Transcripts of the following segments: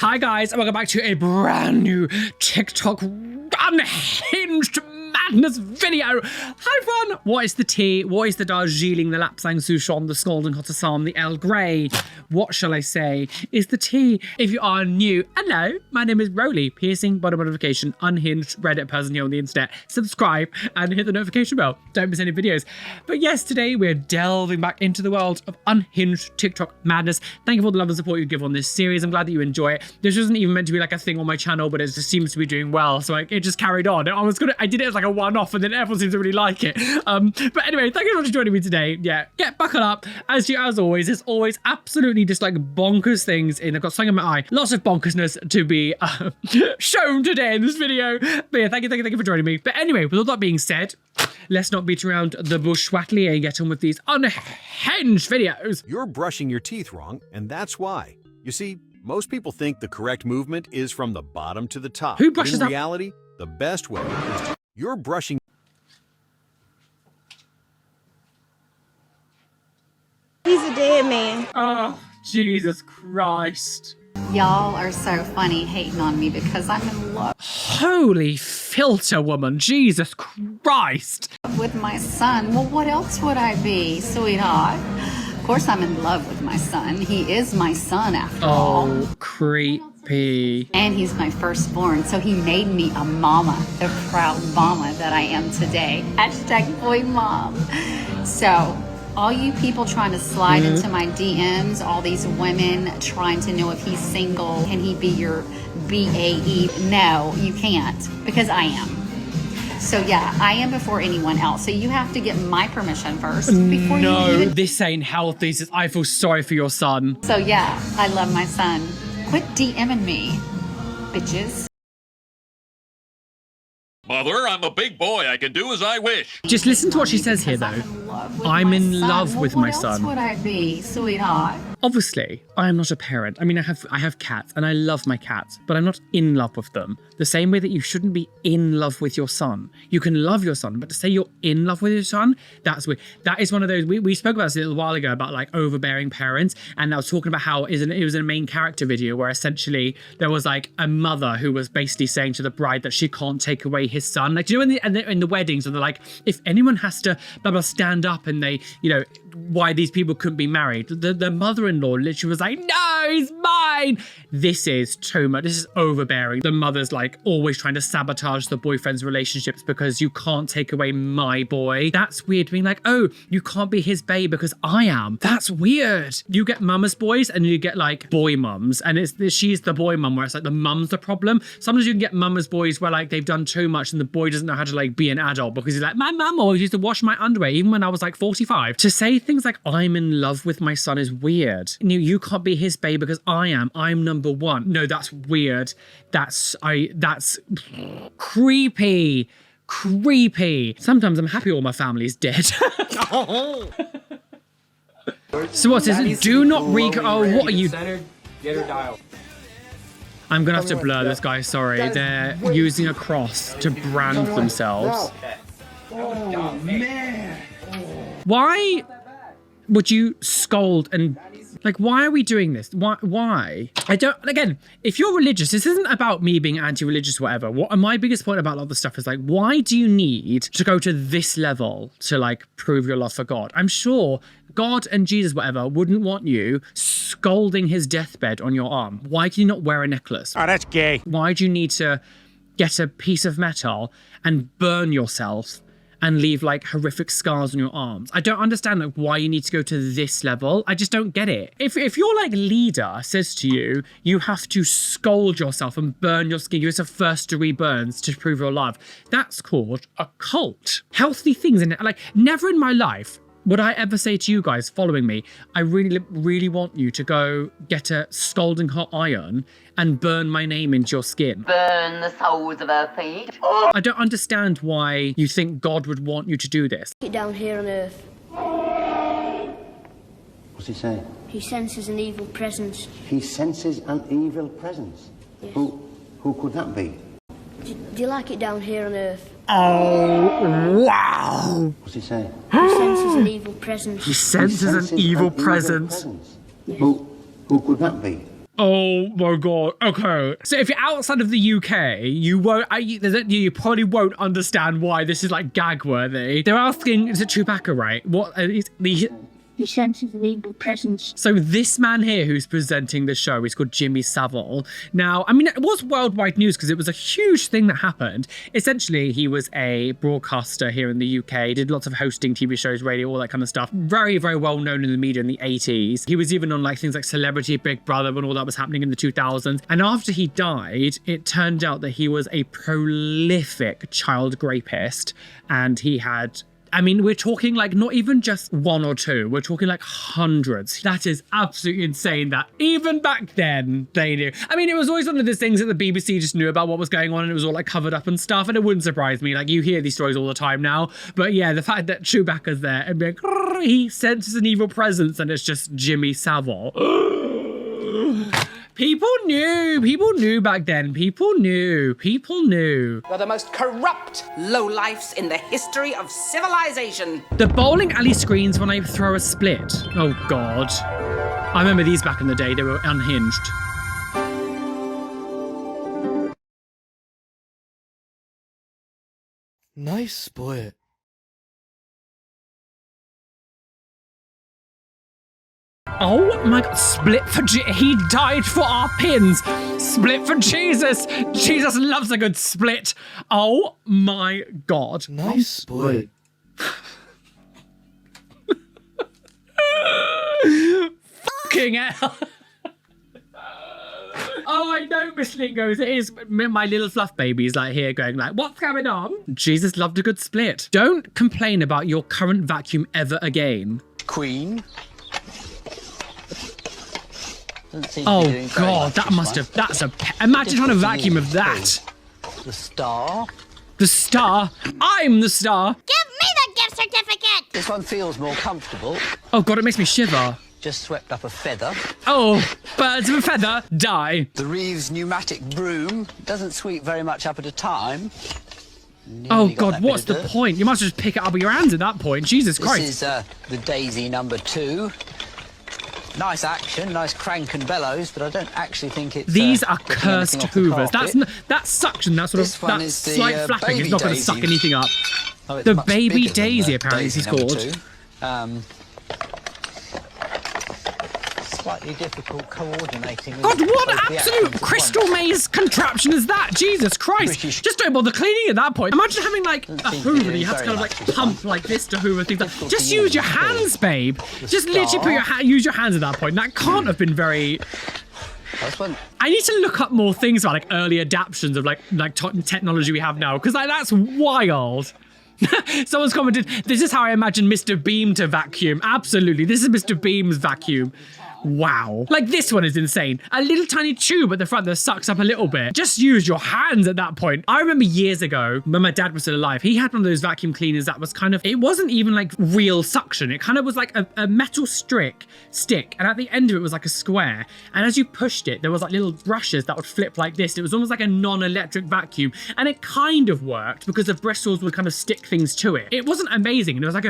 Hi guys, and welcome back to a brand new TikTok Unhinged madness video. Hi everyone, what is the tea? What is the Darjeeling, the Lapsang Souchong, the Scalding Hot Assam, the Earl Grey? What shall I say is the tea? If you are new, hello, my name is Roly, piercing bottom notification, unhinged Reddit person here on the internet. Subscribe and hit the notification bell. Don't miss any videos. But yes, today we're delving back into the world of unhinged TikTok madness. Thank you for all the love and support you give on this series. I'm glad that you enjoy it. This wasn't even meant to be like a thing on my channel, but it just seems to be doing well. So it just carried on. I did it as like a one-off and then everyone seems to really like it. But anyway, thank you so much for joining me today. Yeah, get buckled up. As always, there's always absolutely just like bonkers things in. I've got something in my eye. Lots of bonkersness to be shown today in this video. But yeah, thank you for joining me. But anyway, with all that being said, let's not beat around the bush swattly and get on with these unhinged videos. You're brushing your teeth wrong, and that's why. You see, most people think the correct movement is from the bottom to the top. Who brushes in reality, the best way is to... You're brushing... He's a dead man. Oh, Jesus Christ. Y'all are so funny hating on me because I'm in love Holy filter woman, Jesus Christ. with my son. Well, what else would I be, sweetheart? Of course I'm in love with my son. He is my son after all. Oh, creepy. And he's my firstborn, so he made me a mama, the proud mama that I am today. Hashtag boy mom. So, all you people trying to slide into my DMs, all these women trying to know if he's single, can he be your BAE? No, you can't, because I am. So yeah, I am before anyone else. So you have to get my permission first before you even... This ain't healthy. I feel sorry for your son. So yeah, I love my son. Quit DMing me, bitches. Mother, I'm a big boy. I can do as I wish. Just listen to what she says here, though. I'm in love with my son. What else would I be, sweetheart? Obviously, I am not a parent. I mean, I have cats and I love my cats, but I'm not in love with them. The same way that you shouldn't be in love with your son. You can love your son, but to say you're in love with your son, that's weird. That is one of those, we spoke about this a little while ago about like overbearing parents, and I was talking about how it was in a main character video where essentially there was like a mother who was basically saying to the bride that she can't take away his son. Like, you know, in the weddings, and they're like, if anyone has to blah, blah, stand up and they, you know, why these people couldn't be married. The mother-in-law literally was like, no, he's mine. This is too much. This is overbearing. The mother's like always trying to sabotage the boyfriend's relationships because you can't take away my boy. That's weird. Being like, oh, you can't be his bae because I am. That's weird. You get mama's boys and you get like boy mums, and she's the boy mum where it's like the mum's the problem. Sometimes you can get mama's boys where like they've done too much and the boy doesn't know how to like be an adult because he's like, my mum always used to wash my underwear even when I was like 45. To say things like I'm in love with my son is weird. You can't be his bae because I am. I'm number one. No, that's weird. That's creepy. Creepy. Sometimes I'm happy all my family's dead. So what is it? Do not oh, what are you? Get her dial. I'm gonna have to blur this guy, sorry. They're using a cross to brand themselves. Oh, man. Why would you scold and like, why are we doing this? Why? I don't, again, if you're religious, this isn't about me being anti-religious or whatever. My biggest point about a lot of the stuff is like, why do you need to go to this level to like prove your love for God? I'm sure God and Jesus, whatever, wouldn't want you scolding his deathbed on your arm. Why can you not wear a necklace? Oh, that's gay. Why do you need to get a piece of metal and burn yourself and leave like horrific scars on your arms? I don't understand like why you need to go to this level. I just don't get it. If your like leader says to you, you have to scold yourself and burn your skin, you have to first degree burns to prove your love, that's called a cult. Healthy things in it. Like, never in my life would I ever say to you guys following me, I really, really want you to go get a scalding hot iron and burn my name into your skin. Burn the soles of her feet. I don't understand why you think God would want you to do this. Get down here on Earth. What's he saying? He senses an evil presence. He senses an evil presence. Yes. Who could that be? Do you like it down here on Earth? Oh, wow. What's he saying? He senses an evil presence. He senses an evil presence. Who could that be? Oh my god. Okay. So if you're outside of the UK, you won't. You probably won't understand why this is like gag worthy. They're asking, is it Chewbacca, right? What is the? He senses an evil presence. So this man here who's presenting the show is called Jimmy Savile. Now, I mean, it was worldwide news because it was a huge thing that happened. Essentially, he was a broadcaster here in the UK, did lots of hosting, TV shows, radio, all that kind of stuff. Very, very well known in the media in the 80s. He was even on like things like Celebrity Big Brother when all that was happening in the 2000s. And after he died, it turned out that he was a prolific child rapist, and he had, I mean, we're talking like not even just one or two, we're talking like hundreds. That is absolutely insane that even back then they knew. I mean, it was always one of those things that the BBC just knew about what was going on and it was all like covered up and stuff, and it wouldn't surprise me. Like, you hear these stories all the time now. But yeah, the fact that Chewbacca's there and being, he senses an evil presence and it's just Jimmy Savile. People knew back then. People knew. You're the most corrupt lowlifes in the history of civilization. The bowling alley screens when I throw a split. Oh God. I remember these back in the day. They were unhinged. Nice split. Oh my God, split for he died for our pins. Split for Jesus. Jesus loves a good split. Oh my God. Nice split. Fucking hell. Oh, I know Miss Lingos. It is my little fluff baby's like here going like, what's going on? Jesus loved a good split. Don't complain about your current vacuum ever again. Queen. Oh God, that must have, imagine trying to vacuum of that. The star. The star? I'm the star. Give me the gift certificate! This one feels more comfortable. Oh God, it makes me shiver. Just swept up a feather. Oh, birds of a feather, die. The Reeves pneumatic broom doesn't sweep very much up at a time. Oh God, what's the point? You must just pick it up with your hands at that point. Jesus Christ. This is the Daisy number 2. Nice action, nice crank and bellows, but I don't actually think it's. These are cursed hoovers. That's suction. That sort of that slight flapping is not going to suck anything up. Oh, the baby Daisy, apparently, he's called. Slightly difficult coordinating. God, what absolute crystal maze contraption is that? Jesus Christ! Just don't bother cleaning at that point. Imagine having like a hoover that you have to kind of like pump like this to hoover things. Like, just use your hands, babe. Just literally use your hands at that point. That can't have been very. I need to look up more things about like early adaptions of like technology we have now, because like that's wild. Someone's commented, this is how I imagine Mr. Beam to vacuum. Absolutely, this is Mr. Beam's vacuum. Wow. Like, this one is insane. A little tiny tube at the front that sucks up a little bit. Just use your hands at that point. I remember years ago, when my dad was still alive, he had one of those vacuum cleaners that was kind of, it wasn't even like real suction. It kind of was like a metal stick, and at the end of it was like a square. And as you pushed it, there was like little brushes that would flip like this. It was almost like a non-electric vacuum. And it kind of worked because the bristles would kind of stick things to it. It wasn't amazing. And it was like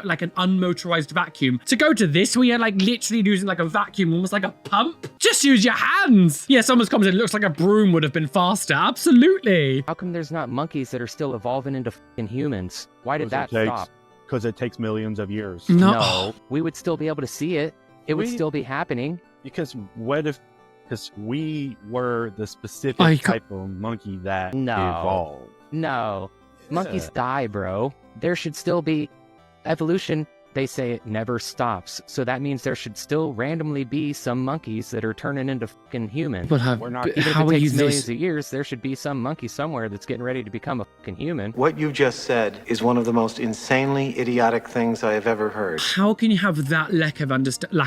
like an unmotorized vacuum. To go to this, where you're like literally using like a vacuum, almost like a pump. Just use your hands. Yeah, someone's commented, it looks like a broom would have been faster. Absolutely. How come there's not monkeys that are still evolving into f***ing humans? Why did that stop? Because it takes millions of years. No, we would still be able to see it. It would still be happening. Because what if, because we were the specific type of monkey that evolved. No, monkeys die, bro. There should still be evolution. They say it never stops, so that means there should still randomly be some monkeys that are turning into fucking humans. But even if it takes millions of years, there should be some monkey somewhere that's getting ready to become a fucking human. What you just said is one of the most insanely idiotic things I have ever heard. How can you have that lack of understanding?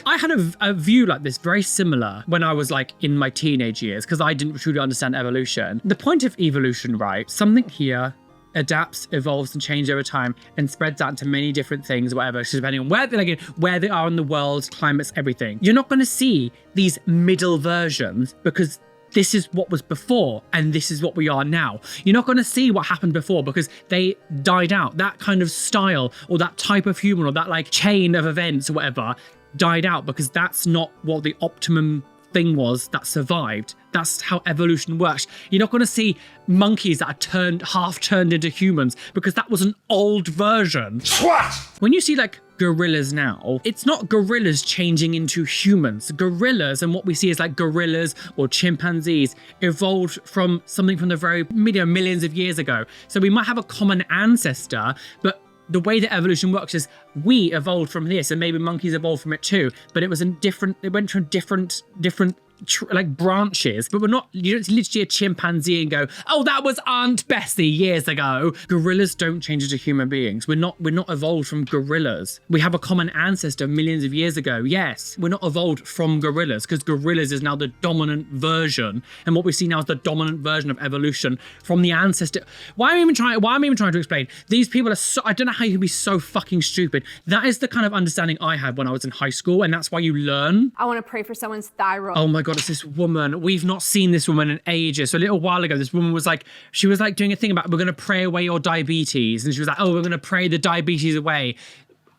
I had a view like this, very similar, when I was like in my teenage years, because I didn't truly understand evolution. The point of evolution, right? Something here adapts, evolves, and changes over time, and spreads out into many different things, whatever, depending on where they are in the world, climates, everything. You're not going to see these middle versions because this is what was before and this is what we are now. You're not going to see what happened before because they died out. That kind of style or that type of human or that like chain of events or whatever died out because that's not what the optimum thing was that survived. That's how evolution works. You're not going to see monkeys that are half turned into humans because that was an old version. What? When you see like gorillas now, it's not gorillas changing into humans. Gorillas, and what we see is like gorillas or chimpanzees evolved from something from the very millions of years ago. So we might have a common ancestor, but the way that evolution works is we evolved from this, and maybe monkeys evolved from it too, but it went from different like branches. But you don't literally a chimpanzee and go, oh, that was Aunt Bessie years ago. Gorillas don't change into human beings. We're not evolved from gorillas. We have a common ancestor millions of years ago. Yes, we're not evolved from gorillas because gorillas is now the dominant version, and what we see now is the dominant version of evolution from the ancestor. Why am I even trying to explain? These people are so, I don't know how you can be so fucking stupid. That is the kind of understanding I had when I was in high school, and that's why you learn. I want to pray for someone's thyroid. Oh my God, it's this woman. We've not seen this woman in ages. So a little while ago, this woman was like, she was like doing a thing about, we're going to pray away your diabetes. And she was like, oh, we're going to pray the diabetes away.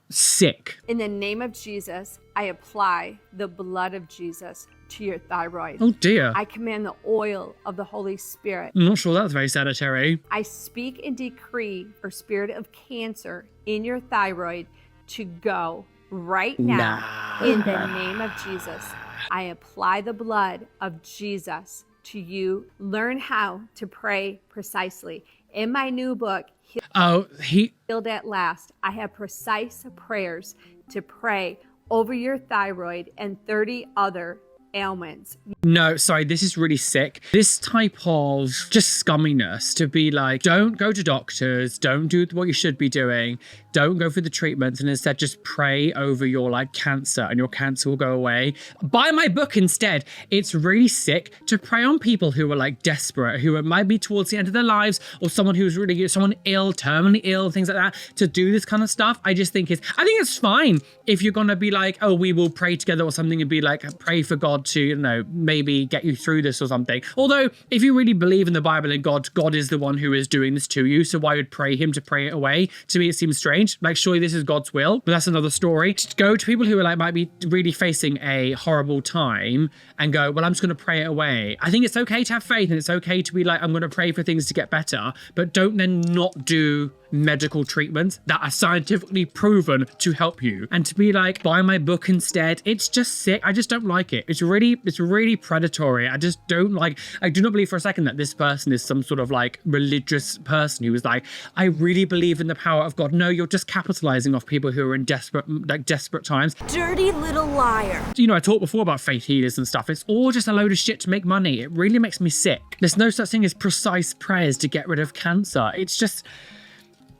Sick. In the name of Jesus, I apply the blood of Jesus to your thyroid. Oh dear. I command the oil of the Holy Spirit. I'm not sure that's very sanitary. I speak and decree for spirit of cancer in your thyroid to go right now. In the name of Jesus. I apply the blood of Jesus to you. Learn how to pray precisely. In my new book, Healed at Last, I have precise prayers to pray over your thyroid and 30 other ailments. No, sorry, this is really sick. This type of just scumminess to be like, don't go to doctors, don't do what you should be doing, don't go for the treatments, and instead just pray over your like cancer and your cancer will go away. Buy my book instead. It's really sick to prey on people who are like desperate, who might be towards the end of their lives, or someone who's really, someone ill, terminally ill, things like that, to do this kind of stuff. I think it's fine if you're gonna be like, oh, we will pray together or something, and be like, pray for God to, you know, maybe get you through this or something. Although, if you really believe in the Bible and God is the one who is doing this to you, so why would pray him to pray it away? To me, it seems strange. Like, surely this is God's will, but that's another story. To go to people who are like, might be really facing a horrible time and go, well, I'm just going to pray it away. I think it's okay to have faith, and it's okay to be like, I'm going to pray for things to get better, but don't then not do medical treatments that are scientifically proven to help you. And to be like, buy my book instead, it's just sick. I just don't like it. It's really predatory. I just don't like, I do not believe for a second that this person is some sort of like religious person who is like, I really believe in the power of God. No, you're just capitalizing off people who are in desperate times. Dirty little liar. You know, I talked before about faith healers and stuff. It's all just a load of shit to make money. It really makes me sick. There's no such thing as precise prayers to get rid of cancer. It's just,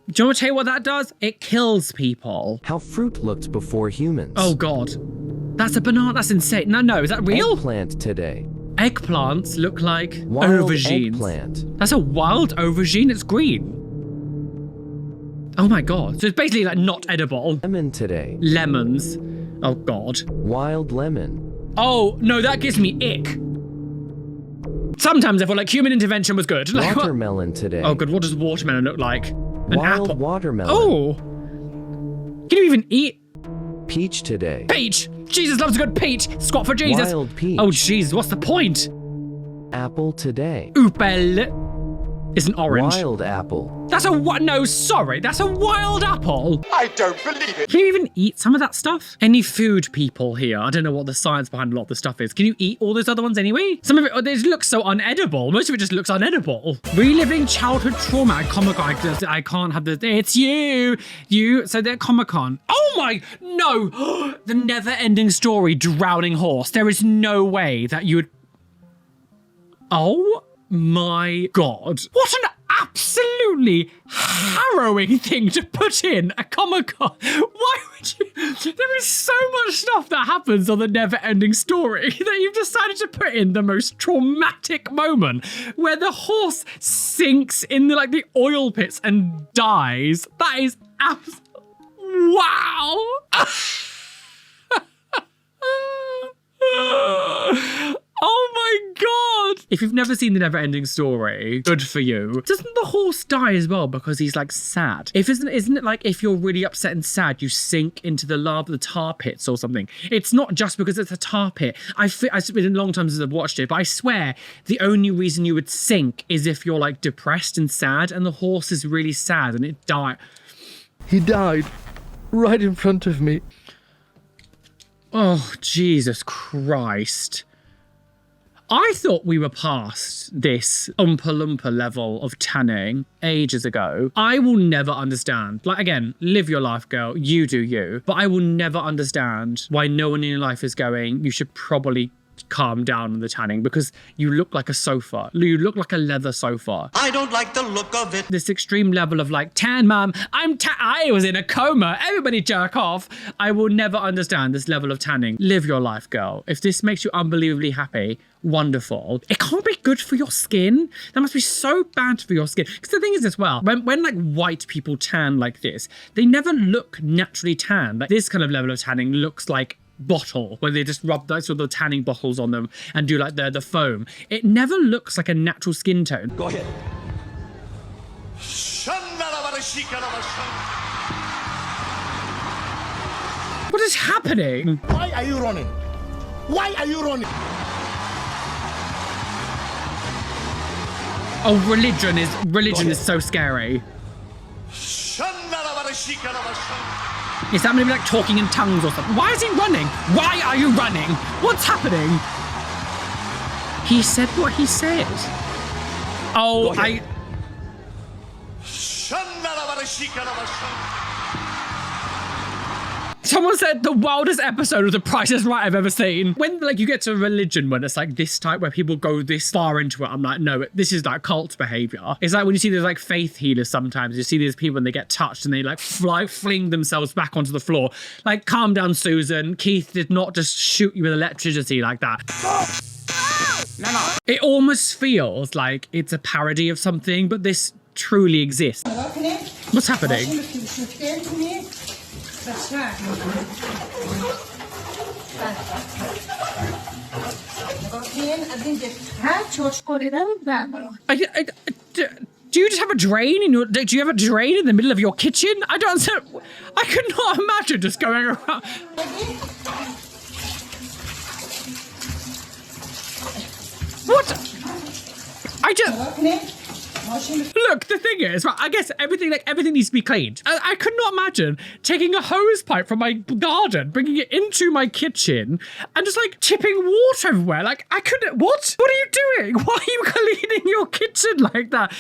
do you want to tell you what that does? It kills people. How fruit looked before humans. Oh God. That's a banana. That's insane. No, is that real? Eggplant today. Eggplants look like wild aubergines. Eggplant. That's a wild aubergine. It's green. Oh my God. So it's basically like not edible. Lemon today. Lemons. Oh God. Wild lemon. Oh no, that gives me ick. Sometimes I feel like human intervention was good. Like, watermelon today. Oh God, what does watermelon look like? An wild apple. Watermelon. Oh. Can you even eat? Peach today. Peach. Jesus loves a good peach. Squat for Jesus. Wild peach. Oh Jesus, what's the point? Apple today. Oopel is an orange. Wild apple. That's a what? No, sorry, that's a wild apple. I don't believe it. Can you even eat some of that stuff? Any food people here? I don't know what the science behind a lot of the stuff is. Can you eat all those other ones anyway? Some of it looks so unedible. Most of it just looks unedible. Reliving childhood trauma at Comic-Con. I can't have this. It's you. So they're Comic-Con. Oh my, no. The never-ending story, Drowning Horse. There is no way that you would. Oh my God. What an absolutely harrowing thing to put in a Comic-Con. Why would you? There is so much stuff that happens on the never-ending story that you've decided to put in the most traumatic moment where the horse sinks in the oil pits and dies. That is wow. Oh my God. If you've never seen The Never-Ending Story, good for you. Doesn't the horse die as well because he's like sad? Isn't it like if you're really upset and sad, you sink into the tar pits or something? It's not just because it's a tar pit. It's been a long time since I've watched it, but I swear the only reason you would sink is if you're like depressed and sad, and the horse is really sad and it died. He died right in front of me. Oh, Jesus Christ. I thought we were past this Oompa Loompa level of tanning ages ago. I will never understand. Like, again, live your life, girl. You do you. But I will never understand why no one in your life is going, you should probably calm down on the tanning because you look like a sofa. You look like a leather sofa. I don't like the look of it. This extreme level of like, tan, mum, I was in a coma. Everybody jerk off. I will never understand this level of tanning. Live your life, girl. If this makes you unbelievably happy, wonderful. It can't be good for your skin. That must be so bad for your skin. Because the thing is as well, when like white people tan like this, they never look naturally tan. Like this kind of level of tanning looks like bottle where they just rub those sort of tanning bottles on them and do like the foam. It never looks like a natural skin tone. Go ahead. What is happening? Why are you running? Why are you running? Oh, religion is so scary. Is that maybe like talking in tongues or something? Why is he running? Why are you running? What's happening? He said what he said. Oh, Someone said the wildest episode of The Price is Right I've ever seen. When like you get to a religion when it's like this type where people go this far into it, I'm like, no, this is like cult behavior. It's like when you see those like faith healers sometimes, you see these people when they get touched and they like fling themselves back onto the floor. Like, calm down, Susan. Keith did not just shoot you with electricity like that. No. It almost feels like it's a parody of something, but this truly exists. What's happening? Do you just have a drain in your? Do you have a drain in the middle of your kitchen? I don't understand. I could not imagine just going around. What? Look, the thing is, right, I guess everything needs to be cleaned. I could not imagine taking a hose pipe from my garden, bringing it into my kitchen, and just like tipping water everywhere. Like, I couldn't. What? What are you doing? Why are you cleaning your kitchen like that?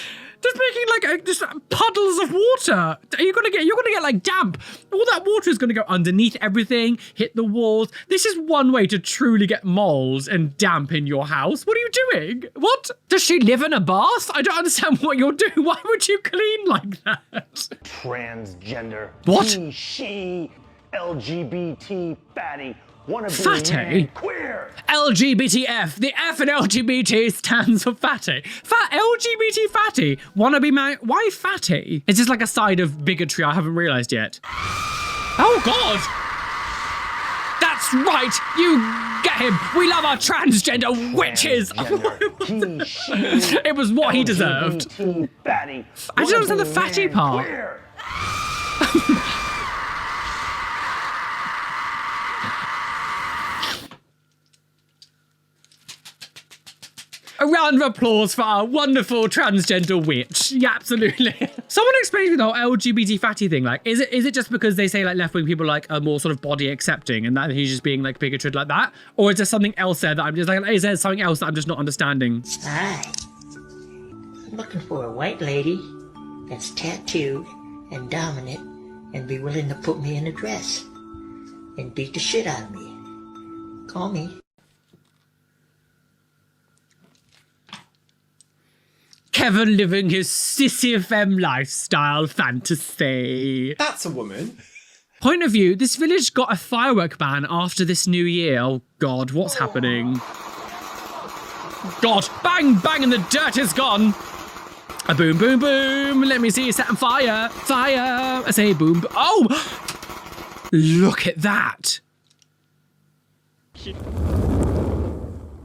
Just making like just puddles of water. You're gonna get like damp. All that water is gonna go underneath everything, hit the walls. This is one way to truly get mold and damp in your house. What are you doing? What? Does she live in a bath? I don't understand what you're doing. Why would you clean like that? Transgender. What? He, she, LGBT, fatty. Fatty? Queer. LGBTF. The F in LGBT stands for fatty. LGBT fatty. Wanna be married? Why fatty? Is this like a side of bigotry I haven't realised yet? Oh God! That's right! You get him! We love our transgender witches! It was what he deserved. Fatty. I don't understand the fatty part. A round of applause for our wonderful transgender witch. Yeah, absolutely. Someone explained the whole LGBT fatty thing. Like, is it just because they say like left-wing people like are more sort of body accepting and that he's just being like bigoted like that? Or is there something else there that I'm just like, is there something else that I'm just not understanding? Hi. I'm looking for a white lady that's tattooed and dominant and be willing to put me in a dress and beat the shit out of me. Call me. Kevin living his sissy femme lifestyle fantasy. That's a woman. Point of view, this village got a firework ban after this new year. Oh God, what's happening? God, bang, bang, and the dirt is gone. A boom, boom, boom. Let me see you set on fire. Fire. I say boom. Oh, look at that.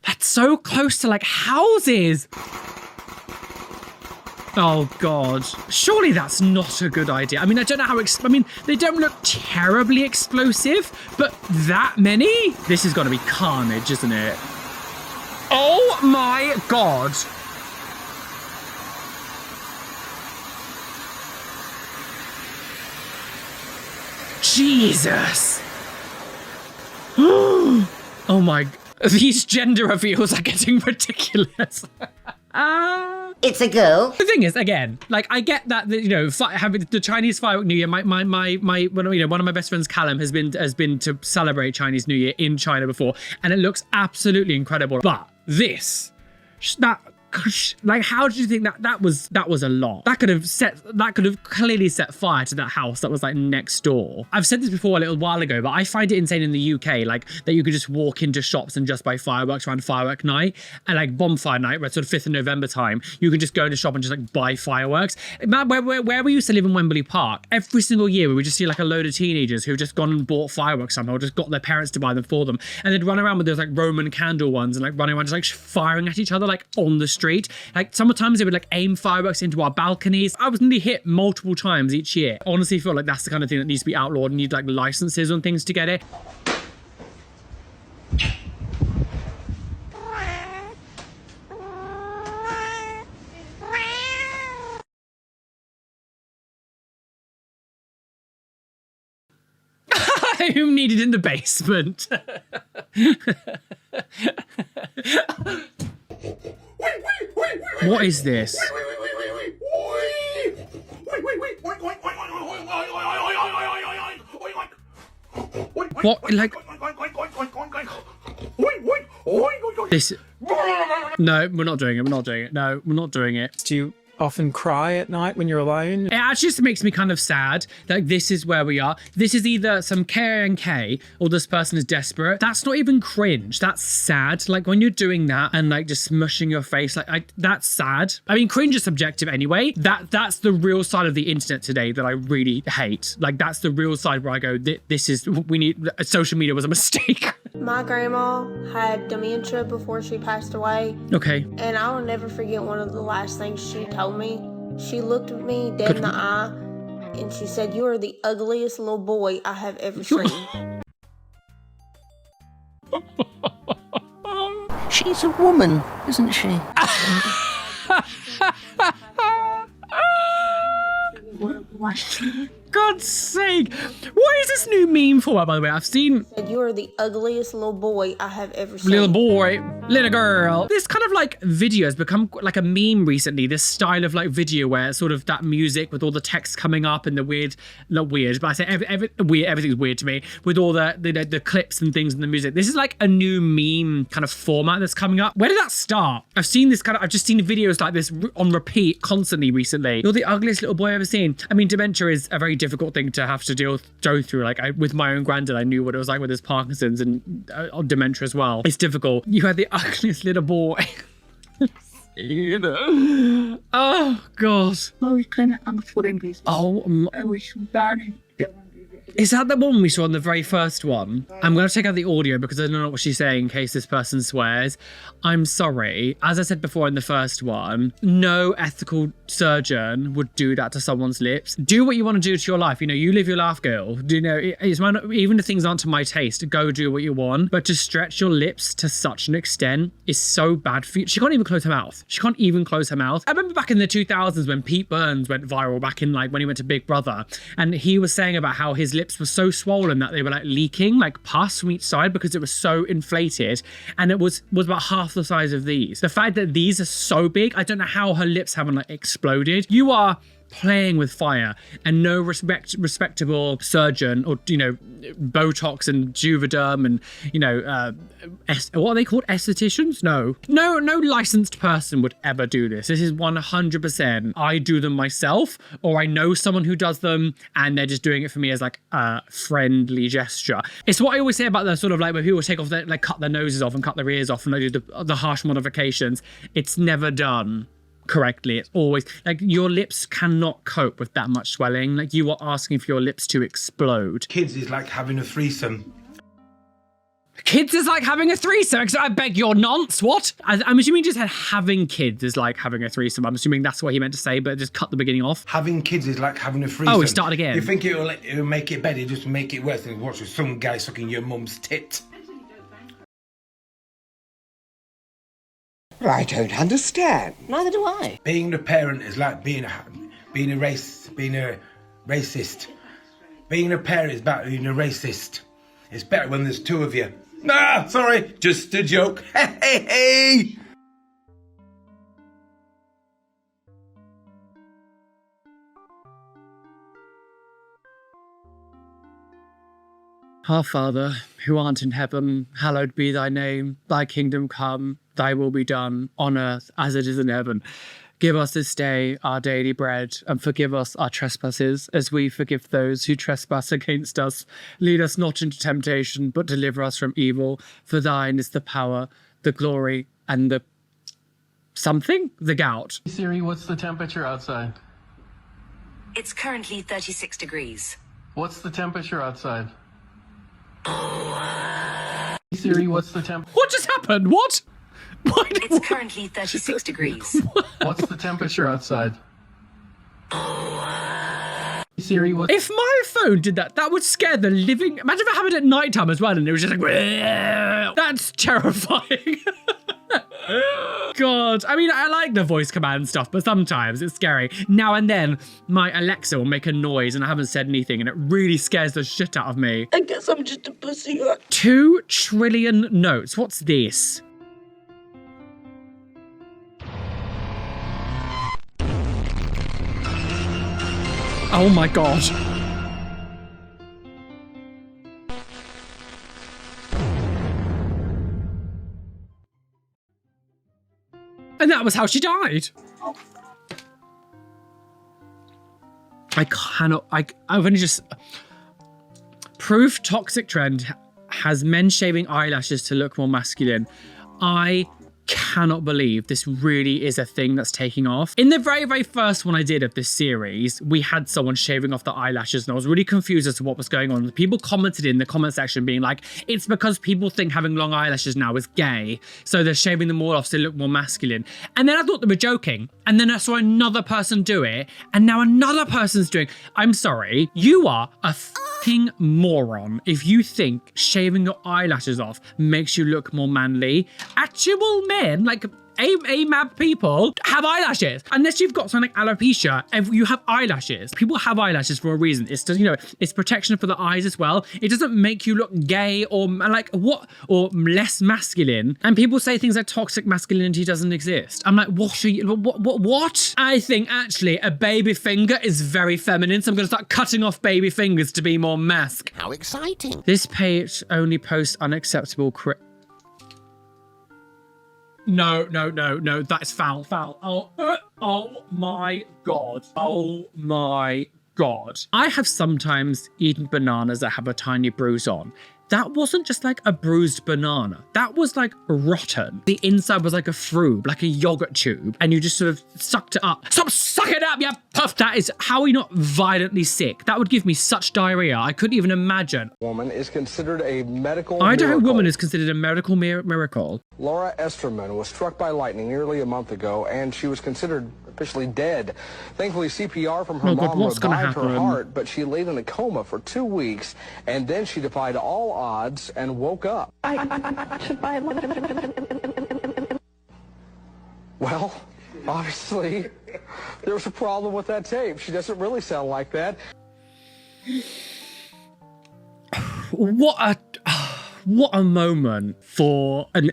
That That's so close to like houses. Oh God, surely that's not a good idea. I mean, I don't know how, they don't look terribly explosive, but that many? This is gonna be carnage, isn't it? Oh my God. Jesus. Oh my, these gender reveals are getting ridiculous. It's a girl. The thing is, again, like I get that having the Chinese Firework New Year. One of my best friends, Callum, has been to celebrate Chinese New Year in China before, and it looks absolutely incredible. But like, how did you think that was a lot? That could have clearly set fire to that house that was like next door. I've said this before a little while ago, but I find it insane in the UK, like that you could just walk into shops and just buy fireworks around firework night and like bonfire night, where it's sort of 5th of November time. You can just go into shop and just like buy fireworks. Where we used to live in Wembley Park, every single year we would just see like a load of teenagers who've just gone and bought fireworks somehow, or just got their parents to buy them for them, and they'd run around with those like Roman candle ones and like running around just like firing at each other like on the street. Like sometimes they would like aim fireworks into our balconies. I was nearly hit multiple times each year. I honestly feel like that's the kind of thing that needs to be outlawed and need like licenses and things to get it. Who needed in the basement? What is this? What, like... This... No, we're not doing it. We're not doing it. No, we're not doing it. Do you often cry at night when you're alone? It actually just makes me kind of sad. Like, this is where we are. This is either some K or this person is desperate. That's not even cringe. That's sad. Like, when you're doing that and like just smushing your face, like that's sad. I mean, cringe is subjective anyway. That's the real side of the internet today that I really hate. Like, that's the real side where I go, social media was a mistake. My grandma had dementia before she passed away. Okay. And I will never forget one of the last things she told me. She looked at me dead in the eye and she said, "You are the ugliest little boy I have ever seen." She's a woman, isn't she? God's sake. What is this new meme for, by the way? I've seen... You are the ugliest little boy I have ever seen. Little boy, little girl. This kind of like video has become like a meme recently. This style of like video where it's sort of that music with all the text coming up and the weird, not weird, but I say everything's weird to me, with all the clips and things in the music. This is like a new meme kind of format that's coming up. Where did that start? I've just seen videos like this on repeat constantly recently. You're the ugliest little boy I've ever seen. I mean, dementia is a very difficult thing to have to go through. Like, with my own granddad, I knew what it was like with his Parkinson's and dementia as well. It's difficult. You had the ugliest little boy. Oh God. Oh, I wish bad. Is that the one we saw on the very first one? I'm going to take out the audio because I don't know what she's saying in case this person swears. I'm sorry. As I said before in the first one, no ethical surgeon would do that to someone's lips. Do what you want to do to your life. You know, you live your life, girl. Do you know, even if things aren't to my taste, go do what you want. But to stretch your lips to such an extent is so bad for you. She can't even close her mouth. She can't even close her mouth. I remember back in the 2000s when Pete Burns went viral, back in like when he went to Big Brother, and he was saying about how his lips were so swollen that they were like leaking like pus from each side because it was so inflated, and it was about half the size of these. The fact that these are so big, I don't know how her lips haven't like exploded. You are playing with fire, and no respectable surgeon, or you know, Botox and Juvederm and you know, what are they called, estheticians? No licensed person would ever do this. This is 100% I do them myself, or I know someone who does them and they're just doing it for me as like a friendly gesture. It's what I always say about the sort of like when people take off their, like cut their noses off and cut their ears off and they do the harsh modifications. It's never done correctly. It's always like your lips cannot cope with that much swelling. Like, you are asking for your lips to explode. Kids is like having a threesome. Kids is like having a threesome. I beg your nonce. What? I'm assuming he just said having kids is like having a threesome. I'm assuming that's what he meant to say, but just cut the beginning off. Having kids is like having a threesome. Oh, he started again. You think it'll make it better, just make it worse and watch some guy sucking your mum's tit. I don't understand. Neither do I. Being the parent is like being a racist. Being a parent is about being a racist. It's better when there's two of you. Ah, sorry, just a joke. Hey. Our Father, who art in heaven, hallowed be thy name. Thy kingdom come, thy will be done, on earth as it is in heaven. Give us this day our daily bread, and forgive us our trespasses, as we forgive those who trespass against us. Lead us not into temptation, but deliver us from evil. For thine is the power, the glory, and the... something? The gout. Siri, what's the temperature outside? It's currently 36 degrees. What's the temperature outside? Siri, what's the temperature? What just happened? What? It's currently 36 degrees. What's the temperature outside? Siri, what? If my phone did that, that would scare the living... Imagine if it happened at nighttime as well and it was just like... That's terrifying. God. I mean, I like the voice command stuff, but sometimes it's scary. Now and then, my Alexa will make a noise and I haven't said anything and it really scares the shit out of me. I guess I'm just a pussy. 2 trillion notes. What's this? Oh my God. And that was how she died. I cannot, I've only just... Proof toxic trend has men shaving eyelashes to look more masculine. I cannot believe this really is a thing that's taking off. In the very, very first one I did of this series, we had someone shaving off the eyelashes and I was really confused as to what was going on. People commented in the comment section being like, it's because people think having long eyelashes now is gay, so they're shaving them all off to look more masculine. And then I thought they were joking. And then I saw another person do it, and now another person's doing... I'm sorry, you are a fucking moron if you think shaving your eyelashes off makes you look more manly. Actual men, like AMAB people, have eyelashes. Unless you've got something like alopecia, you have eyelashes. People have eyelashes for a reason. It's just, you know, it's protection for the eyes as well. It doesn't make you look gay or like what, or less masculine. And people say things like toxic masculinity doesn't exist. I'm like, what are you, what? I think actually a baby finger is very feminine, so I'm gonna start cutting off baby fingers to be more mask. How exciting. This page only posts unacceptable No, that's foul. Oh my God. Oh my God. I have sometimes eaten bananas that have a tiny bruise on. That wasn't just like a bruised banana. That was like rotten. The inside was like a frube, like a yogurt tube, and you just sort of sucked it up. Stop sucking it up, you puff. That is, how are you not violently sick? That would give me such diarrhea. I couldn't even imagine. Woman is considered a medical Idaho miracle. woman is considered a medical miracle. Laura Esterman was struck by lightning nearly a month ago, and she was considered officially dead. Thankfully, CPR from her mom revived her heart, but she laid in a coma for 2 weeks, and then she defied all odds and woke up. Well, obviously, there was a problem with that tape. She doesn't really sound like that. What a moment for an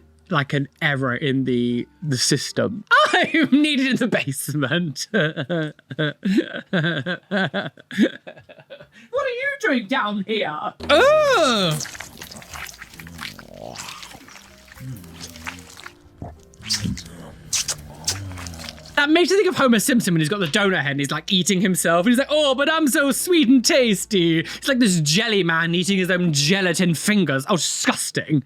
error in the system. I'm needed in the basement. What are you doing down here? Ugh! That makes me think of Homer Simpson when he's got the donut head and he's like eating himself. And he's like, oh, but I'm so sweet and tasty. It's like this jelly man eating his own gelatin fingers. Oh, disgusting.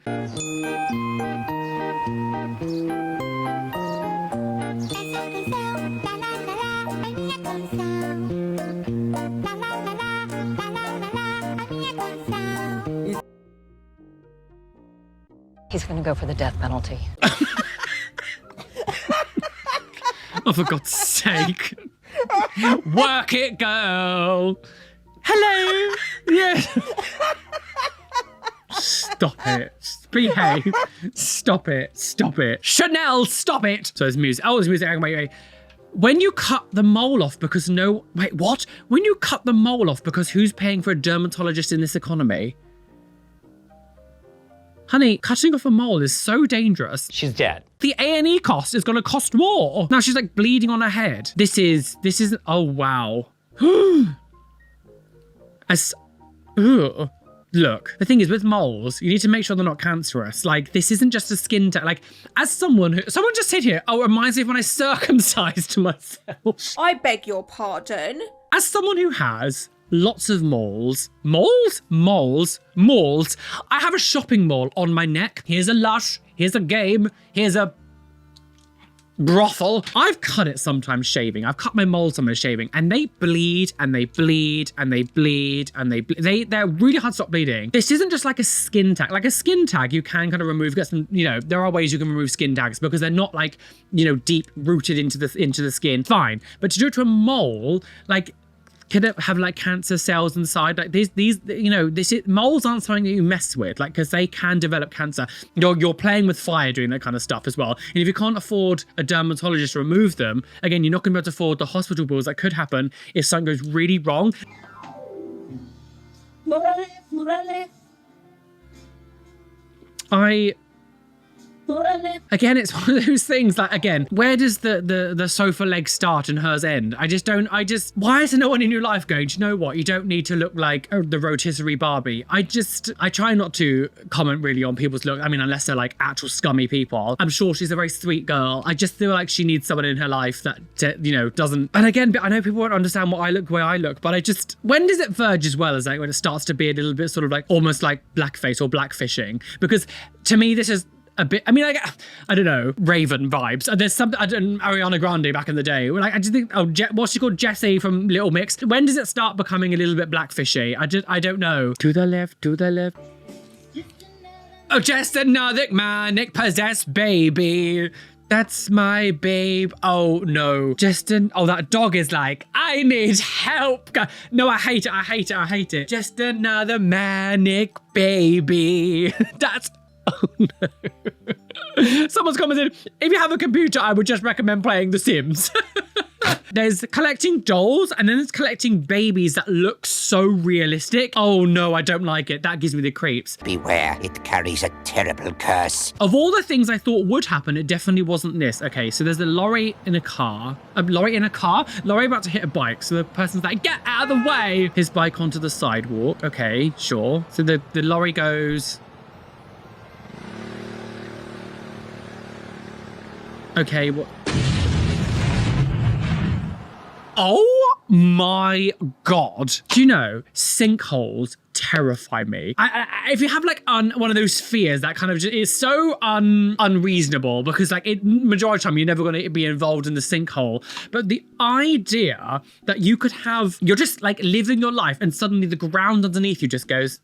He's gonna go for the death penalty. Oh, for God's sake. Work it, girl. Hello. Yeah. Stop it. Behave. Stop it. Stop it. Chanel, stop it. So there's music. Oh, there's music. Wait. When you cut the mole off because wait, what? When you cut the mole off because who's paying for a dermatologist in this economy? Honey, cutting off a mole is so dangerous. She's dead. The A&E cost is going to cost more. Now she's like bleeding on her head. This is, oh wow. Look, the thing is with moles, you need to make sure they're not cancerous. Like, this isn't just a skin tag. Like, as someone just said here, oh, it reminds me of when I circumcised myself. I beg your pardon. As someone who has lots of moles, I have a shopping mall on my neck. Here's a Lush, here's a Game, here's a brothel. I've cut it sometimes shaving. I've cut my moles sometimes shaving, and they bleed and they bleed and they bleed and they bleed. They're really hard to stop bleeding. This isn't just like a skin tag. Like a skin tag, you can kind of remove, get some, there are ways you can remove skin tags because they're not like, deep rooted into the skin. Fine. But to do it to a mole, like, could it have like cancer cells inside? Like moles aren't something that you mess with, like, because they can develop cancer. You're playing with fire doing that kind of stuff as well. And if you can't afford a dermatologist to remove them, again, you're not going to be able to afford the hospital bills that could happen if something goes really wrong. Again, it's one of those things, like, again, where does the sofa leg start and hers end? Why is there no one in your life going, do you know what? You don't need to look like the rotisserie Barbie. I try not to comment really on people's look. I mean, unless they're like actual scummy people. I'm sure she's a very sweet girl. I just feel like she needs someone in her life that, doesn't. And again, I know people won't understand why I look the way I look, but when does it verge as well as like when it starts to be a little bit sort of like almost like blackface or blackfishing? Because to me, this is a bit, I don't know, Raven vibes. There's something, Ariana Grande back in the day. Like, I just think, what's she called? Jessie from Little Mix. When does it start becoming a little bit blackfishy? I don't know. To the left. Oh, just another manic possessed baby. That's my babe. Oh no. That dog is like, I need help. No, I hate it. Just another manic baby. Oh no. Someone's commented, if you have a computer, I would just recommend playing The Sims. There's collecting dolls, and then there's collecting babies that look so realistic. Oh no, I don't like it. That gives me the creeps. Beware, it carries a terrible curse. Of all the things I thought would happen, it definitely wasn't this. Okay, so there's a lorry in a car. Lorry about to hit a bike. So the person's like, get out of the way. His bike onto the sidewalk. Okay, sure. So the lorry goes... Okay, what? Oh my God. Do you know, sinkholes terrify me. If you have like one of those fears that kind of just is so unreasonable, because like majority of the time you're never going to be involved in the sinkhole, but the idea that you could have, you're just like living your life and suddenly the ground underneath you just goes...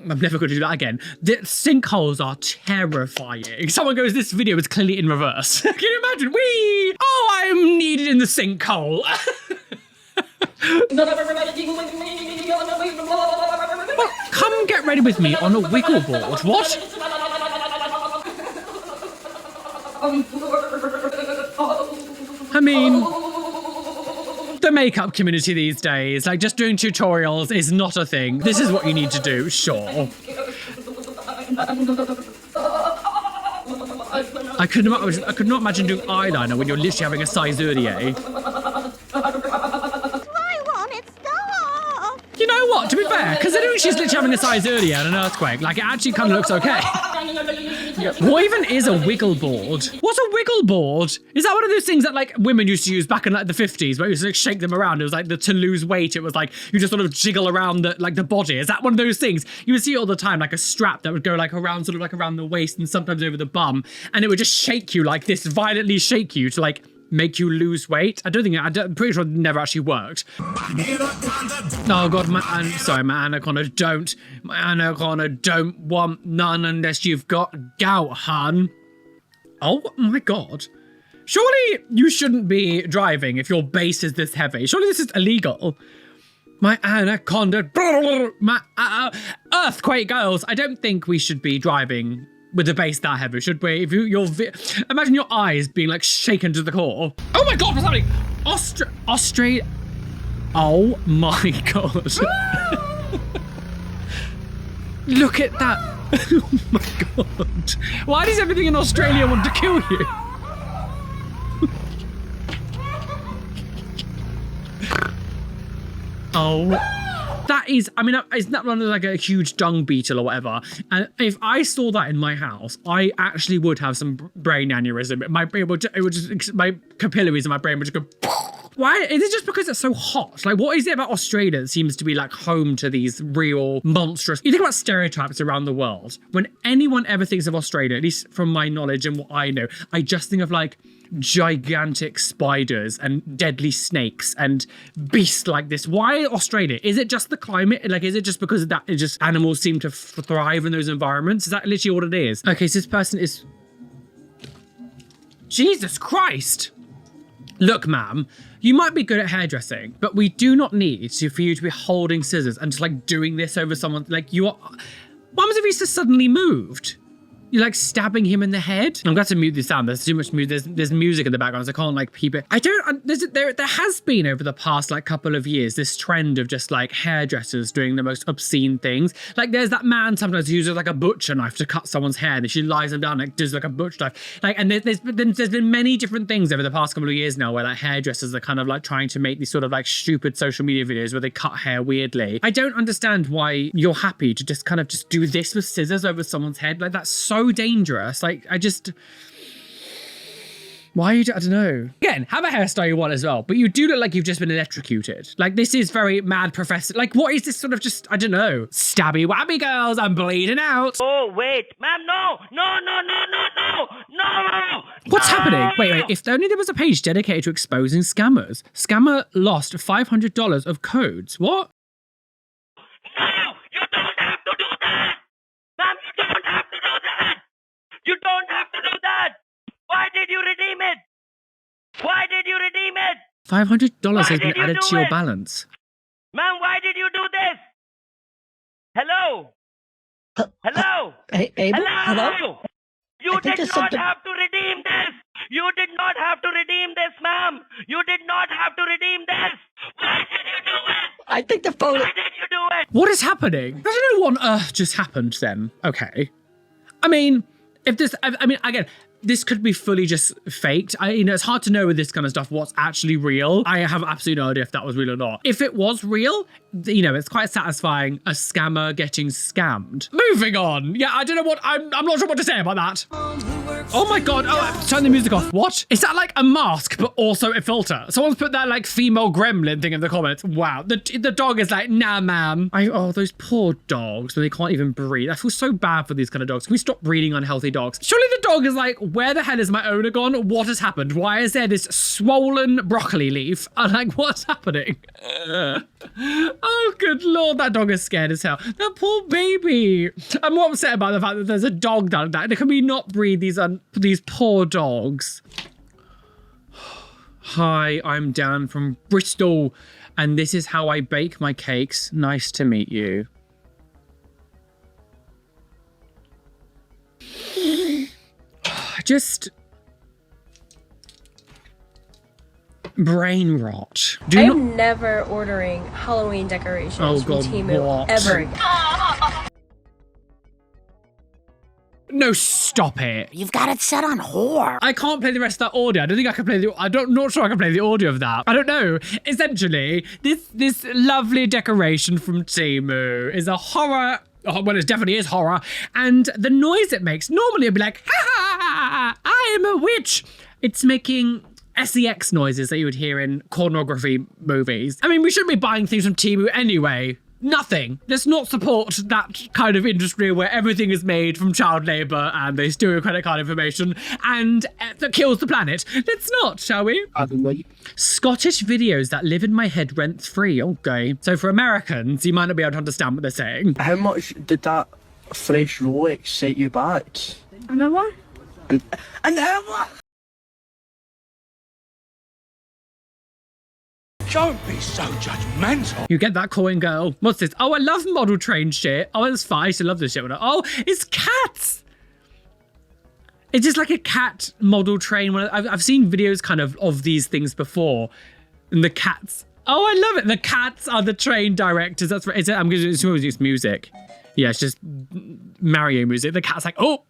I'm never going to do that again. The sinkholes are terrifying. Someone goes, this video is clearly in reverse. Can you imagine? I'm needed in the sinkhole. Well, come get ready with me on a wiggle board. What? I mean... the makeup community these days, like just doing tutorials is not a thing. This is what you need to do, sure. I could not imagine doing eyeliner when you're literally having a Saizurier. You know what, to be fair, considering she's literally having a Saizurier and an earthquake, like it actually kind of looks okay. What even is a wiggle board? What's a wiggle board? Is that one of those things that like women used to use back in like the 50s where you used to like, shake them around? It was like to lose weight. It was like you just sort of jiggle around the body. Is that one of those things? You would see it all the time, like a strap that would go like around sort of like around the waist and sometimes over the bum, and it would just shake you like this, violently shake you to like make you lose weight. I'm pretty sure it never actually worked. Oh God, my anaconda don't want none unless you've got gout, hun. Oh my God. Surely you shouldn't be driving if your base is this heavy. Surely this is illegal. My anaconda, earthquake girls. I don't think we should be driving with the base that heavy, should we? If imagine your eyes being like shaken to the core. Oh my God, what's happening? Australia. Oh my God. Look at that. Oh my God. Why does everything in Australia want to kill you? Oh, that is, I mean, isn't that one like a huge dung beetle or whatever? And if I saw that in my house, I actually would have some brain aneurysm. My capillaries in my brain would just go. Why? Is it just because it's so hot? Like, what is it about Australia that seems to be like home to these real monstrous? You think about stereotypes around the world. When anyone ever thinks of Australia, at least from my knowledge and what I know, I just think of like gigantic spiders and deadly snakes and beasts like this. Why Australia? Is it just the climate? Like, is it just because of that? It's just animals seem to thrive in those environments? Is that literally what it is? Okay, so this person is. Jesus Christ! Look, ma'am, you might be good at hairdressing, but we do not need for you to be holding scissors and just like doing this over someone. Like, you are. What happens if he's just suddenly moved? You're like stabbing him in the head. I'm glad to mute this sound. There's too much music. There's music in the background, so I can't like peep it. There has been over the past like couple of years this trend of just like hairdressers doing the most obscene things. Like there's that man sometimes who uses like a butcher knife to cut someone's hair, and she lies them down like does like a butcher knife. Like, and there's been many different things over the past couple of years now where like hairdressers are kind of like trying to make these sort of like stupid social media videos where they cut hair weirdly. I don't understand why you're happy to just kind of just do this with scissors over someone's head. Like that's so dangerous. Like why are you, I don't know. Again, have a hairstyle you want as well, but you do look like you've just been electrocuted. Like this is very mad professor. Like what is this sort of just, I don't know. Stabby wabby girls, I'm bleeding out. Oh, wait, ma'am, no. What's happening? Wait, if only there was a page dedicated to exposing scammers. Scammer lost $500 of codes. What? No, you don't have to do that. Ma'am, you don't have to do that. You don't have to do that. Why did you redeem it? Why did you redeem it? $500 has been added to your balance. Ma'am, why did you do this? Hello? Hello? Hello? You did not have to redeem this. You did not have to redeem this, ma'am. You did not have to redeem this. Why did you do it? I think the phone. Why did you do it? What is happening? I don't know what on earth just happened then. Okay. I mean, if this, I mean, again, this could be fully just faked. It's hard to know with this kind of stuff what's actually real. I have absolutely no idea if that was real or not. If it was real, it's quite satisfying, a scammer getting scammed. Moving on. Yeah, I don't know what, I'm not sure what to say about that. Oh my God, turn the music off. What? Is that like a mask, but also a filter? Someone's put that like female gremlin thing in the comments. Wow, the dog is like, nah, ma'am. Oh, those poor dogs, when they can't even breathe. I feel so bad for these kind of dogs. Can we stop breeding unhealthy dogs? Surely the dog is like, where the hell is my owner gone? What has happened? Why is there this swollen broccoli leaf? I'm like, what's happening? Oh, good Lord, that dog is scared as hell. That poor baby. I'm more upset about the fact that there's a dog down there. Can we not breed these poor dogs? Hi, I'm Dan from Bristol, and this is how I bake my cakes. Nice to meet you. Just brain rot. I'm never ordering Halloween decorations from Temu what? ever again. No, stop it. You've got it set on whore. I can't play the rest of that audio. I don't think I can play not sure I can play the audio of that. I don't know. Essentially, this lovely decoration from Temu is a horror. Well, it definitely is horror. And the noise it makes, normally it'd be like, ha ha ha, I am a witch. It's making sex noises that you would hear in pornography movies. I mean, we shouldn't be buying things from Temu anyway. Nothing. Let's not support that kind of industry where everything is made from child labour and they steal your credit card information and that kills the planet. Let's not, shall we? Scottish videos that live in my head rent-free. Okay. So for Americans, you might not be able to understand what they're saying. How much did that fresh Rolex set you back? An hour? An hour? Don't be so judgmental. You get that coin, girl. What's this? Oh, I love model train shit. Oh, it's fine. I used to love this shit. Oh, it's cats. It's just like a cat model train. I've seen videos kind of these things before. And the cats. Oh, I love it. The cats are the train directors. That's right. I'm going to use music. Yeah, it's just Mario music. The cat's like, oh,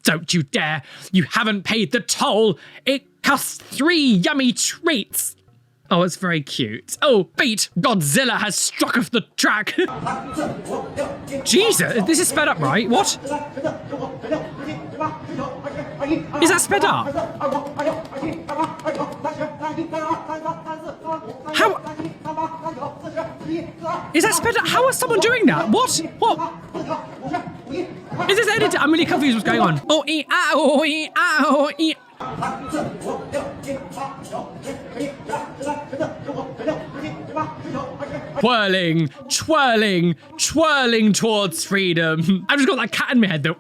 don't you dare. You haven't paid the toll. It costs 3 yummy treats. Oh, it's very cute. Oh, beat! Godzilla has struck off the track. Jesus, this is sped up, right? What? Is that sped up? How? Is that sped up? How is someone doing that? What? What? Is this edited? I'm really confused what's going on. Oh, Twirling, twirling, twirling towards freedom. I've just got that cat in my head though.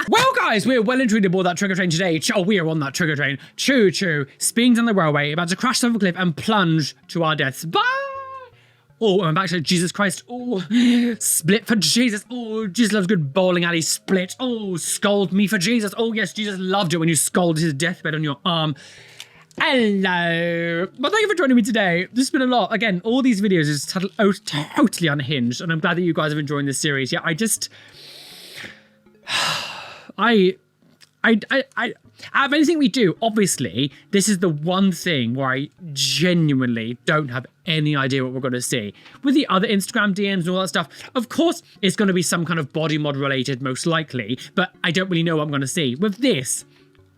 Well guys, we're well and truly aboard that trigger train today. Oh, we are on that trigger train. Choo choo, speeding down the railway, about to crash off a cliff and plunge to our deaths. Bye! Oh, I'm back to Jesus Christ. Oh, split for Jesus. Oh, Jesus loves good bowling alley split. Oh, scold me for Jesus. Oh, yes, Jesus loved it when you scolded his deathbed on your arm. Hello. But thank you for joining me today. This has been a lot. Again, all these videos is totally unhinged, and I'm glad that you guys are enjoying this series. Yeah, out of anything we do, obviously, this is the one thing where I genuinely don't have any idea what we're going to see. With the other Instagram DMs and all that stuff, of course, it's going to be some kind of body mod related, most likely, but I don't really know what I'm going to see. With this,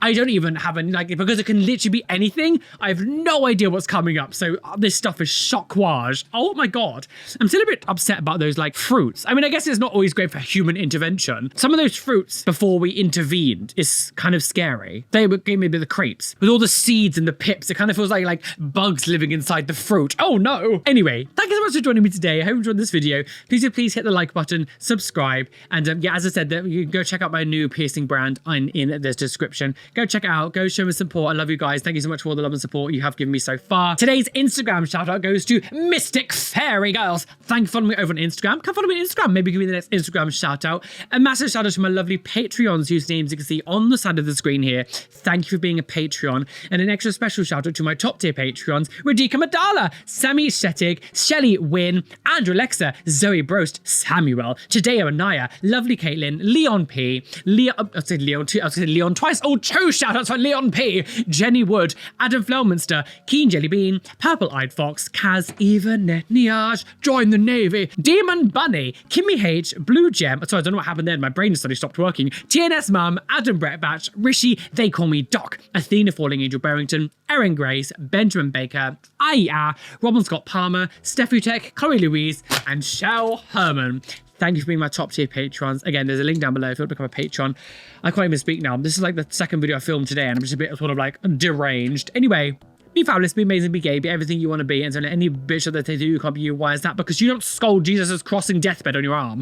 I don't even have any, because it can literally be anything, I have no idea what's coming up. So this stuff is shockwage. Oh my God. I'm still a bit upset about those fruits. I mean, I guess it's not always great for human intervention. Some of those fruits before we intervened is kind of scary. They gave me a bit of the creeps. With all the seeds and the pips, it kind of feels like bugs living inside the fruit. Oh no. Anyway, thank you so much for joining me today. I hope you enjoyed this video. Please hit the like button, subscribe. And yeah, as I said, you can go check out my new piercing brand in the description. Go check it out. Go show me support. I love you guys. Thank you so much for all the love and support you have given me so far. Today's Instagram shout out goes to Mystic Fairy Girls. Thank you for following me over on Instagram. Come follow me on Instagram. Maybe give me the next Instagram shout out. A massive shout out to my lovely Patreons whose names you can see on the side of the screen here. Thank you for being a Patreon. And an extra special shout out to my top tier Patreons, Radhika Madala, Sammy Shetig, Shelley Wynn, Andrew Alexa, Zoe Brost, Samuel, Tadeo Anaya, Lovely Caitlin, Leon P, I said Leon twice. Oh, two shout outs for Leon P, Jenny Wood, Adam Flelminster, Keen Jelly Bean, Purple Eyed Fox, Kaz, Eva Netniage, Join the Navy, Demon Bunny, Kimmy H, Blue Gem, sorry, I don't know what happened then, my brain suddenly stopped working, TNS Mum, Adam Brett Batch, Rishi, They Call Me Doc, Athena Falling Angel Barrington, Erin Grace, Benjamin Baker, Aya, Robin Scott Palmer, Steffi Chloe Louise, and Shell Herman. Thank you for being my top tier patrons. Again, there's a link down below if you want to become a patron. I can't even speak now. This is the second video I filmed today and I'm just a bit deranged. Anyway, be fabulous, be amazing, be gay, be everything you want to be, and so any bitch that they do you can't be you. Why is that? Because you don't scold Jesus' crossing deathbed on your arm.